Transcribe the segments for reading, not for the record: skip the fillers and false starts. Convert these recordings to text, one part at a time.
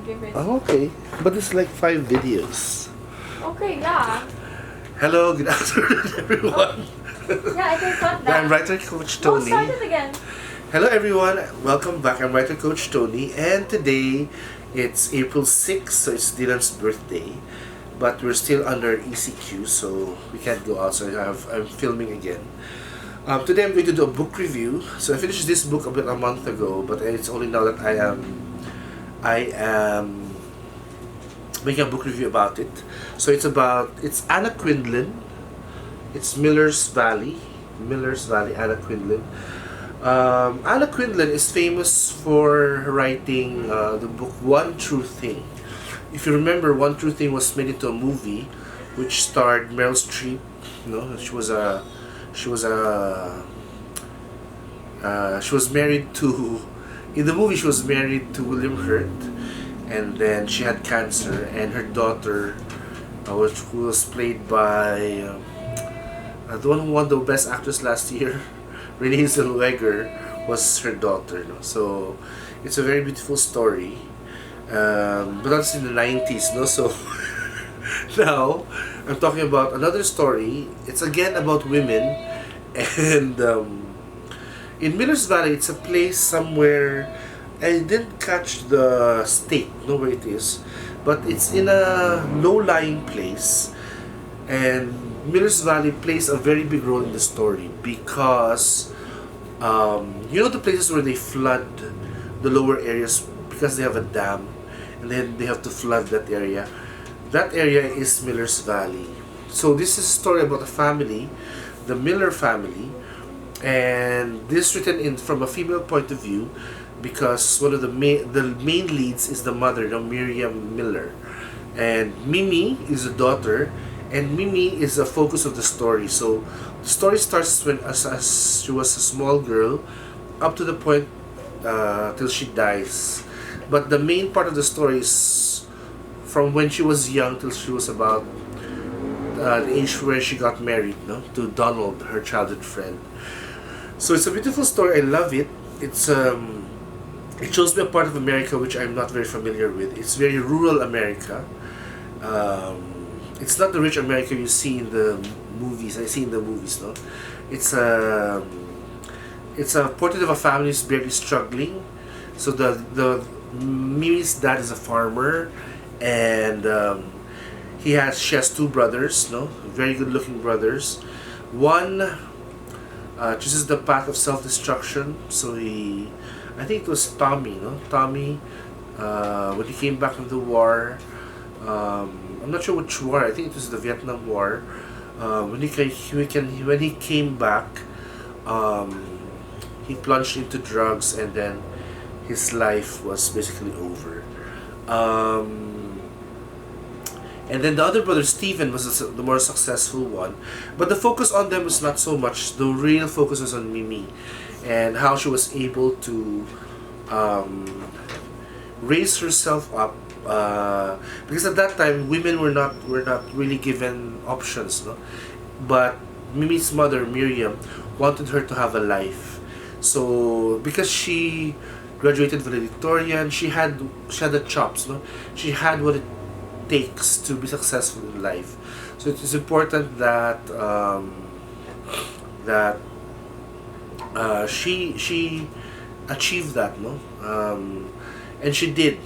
give it. Oh, okay. But it's like 5 videos. Okay, yeah. Hello, good afternoon, everyone. Yeah, I can cut that. I'm writer coach No, Tony. start it again. Hello, everyone. Welcome back. I'm writer coach Tony, and today it's April 6th, so it's Dylan's birthday. But we're still under ECQ, so we can't go out. So I'm filming again. Today I'm going to do a book review. So I finished this book about a month ago, but it's only now that I am making a book review about it. So it's Anna Quindlen. It's Miller's Valley, Anna Quindlen. Anna Quindlen is famous for writing the book One True Thing. If you remember, One True Thing was made into a movie, which starred Meryl Streep. She was married to. In the movie, she was married to William Hurt, and then she had cancer, and her daughter, who was played by the one who won the Best Actress last year, Renee Zellweger, was her daughter. No? So it's a very beautiful story, but that's in the 90s. No, so now I'm talking about another story. It's again about women, and in Miller's Valley, it's a place somewhere. I didn't catch the state, know where it is, but it's in a low-lying place, and Miller's Valley plays a very big role in the story because you know the places where they flood the lower areas because they have a dam, and then they have to flood that area. That area is Miller's Valley. So this is a story about a family, the Miller family, and this written in from a female point of view because one of the main leads is the mother, Miriam Miller, and Mimi is the daughter, and Mimi is the focus of the story. So the story starts when as she was a small girl, up to the point till she dies. But the main part of the story is from when she was young till she was about the age where she got married, to Donald, her childhood friend. So it's a beautiful story. I love it. It shows me a part of America which I'm not very familiar with. It's very rural America. It's not the rich America you see in the movies. I see in the movies, no. It's a portrait of a family who's barely struggling. So the Mimi's dad is a farmer, and she has two brothers, very good looking brothers. One chooses the path of self-destruction. So I think it was Tommy, Tommy, when he came back from the war, I'm not sure which war. I think it was the Vietnam War. When he came back, he plunged into drugs, and then his life was basically over. And then the other brother, Stephen, was the more successful one. But the focus on them was not so much. The real focus was on Mimi and how she was able to raise herself up. Because at that time, women were not really given options. No? But Mimi's mother, Miriam, wanted her to have a life. So because she graduated valedictorian, she had the chops. No? She had what it takes to be successful in life. So it is important that she achieved that, and she did,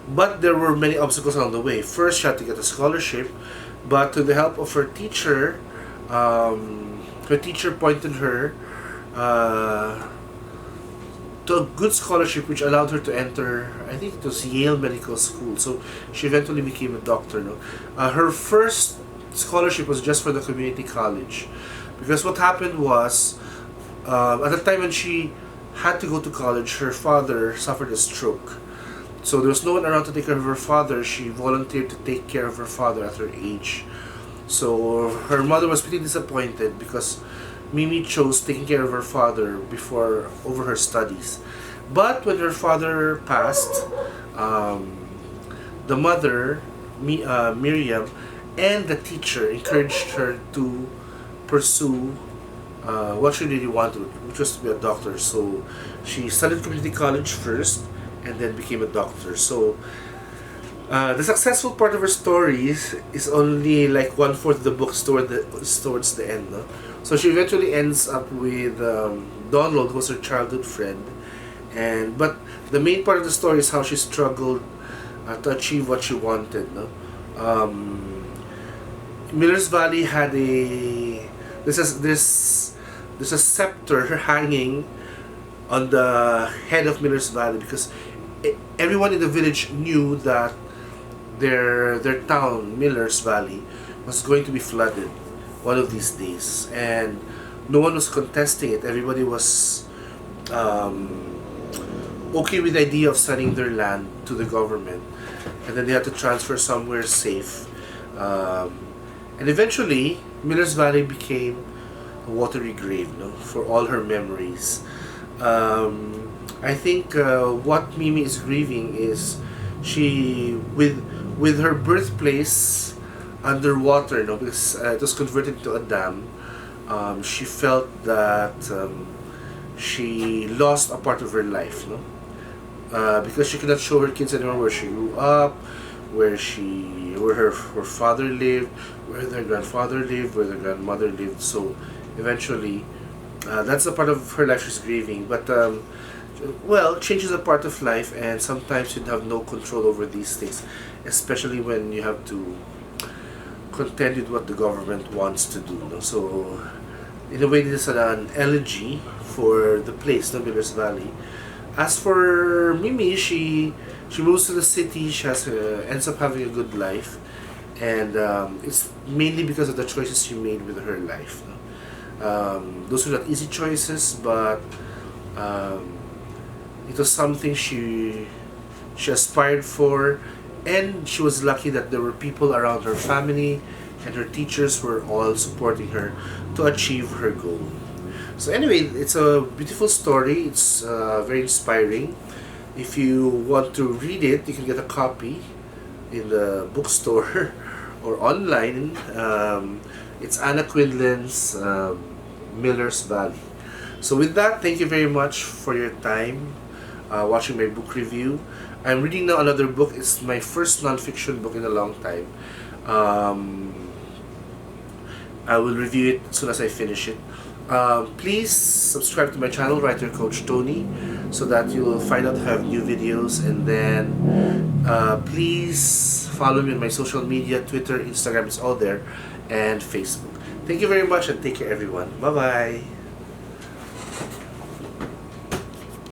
but there were many obstacles along the way. First, she had to get a scholarship, but to the help of her teacher pointed her to a good scholarship which allowed her to enter, I think it was Yale Medical School. So she eventually became a doctor. Her first scholarship was just for the community college, because what happened was, at the time when she had to go to college, her father suffered a stroke. So there was no one around to take care of her father. She volunteered to take care of her father at her age. So her mother was pretty disappointed because Mimi chose taking care of her father over her studies. But when her father passed, the mother, Miriam, and the teacher encouraged her to pursue what she really wanted, which was to be a doctor. So she studied community college first, and then became a doctor. So the successful part of her stories is only like one fourth of the book towards the end. No? So she eventually ends up with Donald, who was her childhood friend, but the main part of the story is how she struggled to achieve what she wanted. No? Miller's Valley had there's a scepter hanging on the head of Miller's Valley, because everyone in the village knew that their town, Miller's Valley, was going to be flooded one of these days, and no one was contesting it. Everybody was okay with the idea of selling their land to the government, and then they had to transfer somewhere safe. And eventually, Miller's Valley became a watery grave, no, for all her memories. I think what Mimi is grieving is she with her birthplace underwater, no, because it was converted to a dam. She felt that she lost a part of her life, no, because she could not show her kids anymore where she grew up, where her father lived, where their grandfather lived, where their grandmother lived. So eventually, that's a part of her life she's grieving. But well, change is a part of life, and sometimes you have no control over these things, especially when you have to contend with what the government wants to do. No? So, in a way, this is an elegy for the place, the Miller's Valley. As for Mimi, she moves to the city. She ends up having a good life, and it's mainly because of the choices she made with her life. No? Those were not easy choices, but it was something she aspired for, and she was lucky that there were people around her family and her teachers were all supporting her to achieve her goal. So anyway, it's a beautiful story. It's very inspiring. If you want to read it, you can get a copy in the bookstore or online. It's Anna Quindlen's Miller's Valley. So with that, thank you very much for your time watching my book review. I'm reading now another book. It's my first non-fiction book in a long time. I will review it as soon as I finish it. Please subscribe to my channel, Writer Coach Tony, so that you will find out if I have new videos. And then please follow me on my social media, Twitter, Instagram, it's all there, and Facebook. Thank you very much, and take care everyone. Bye bye.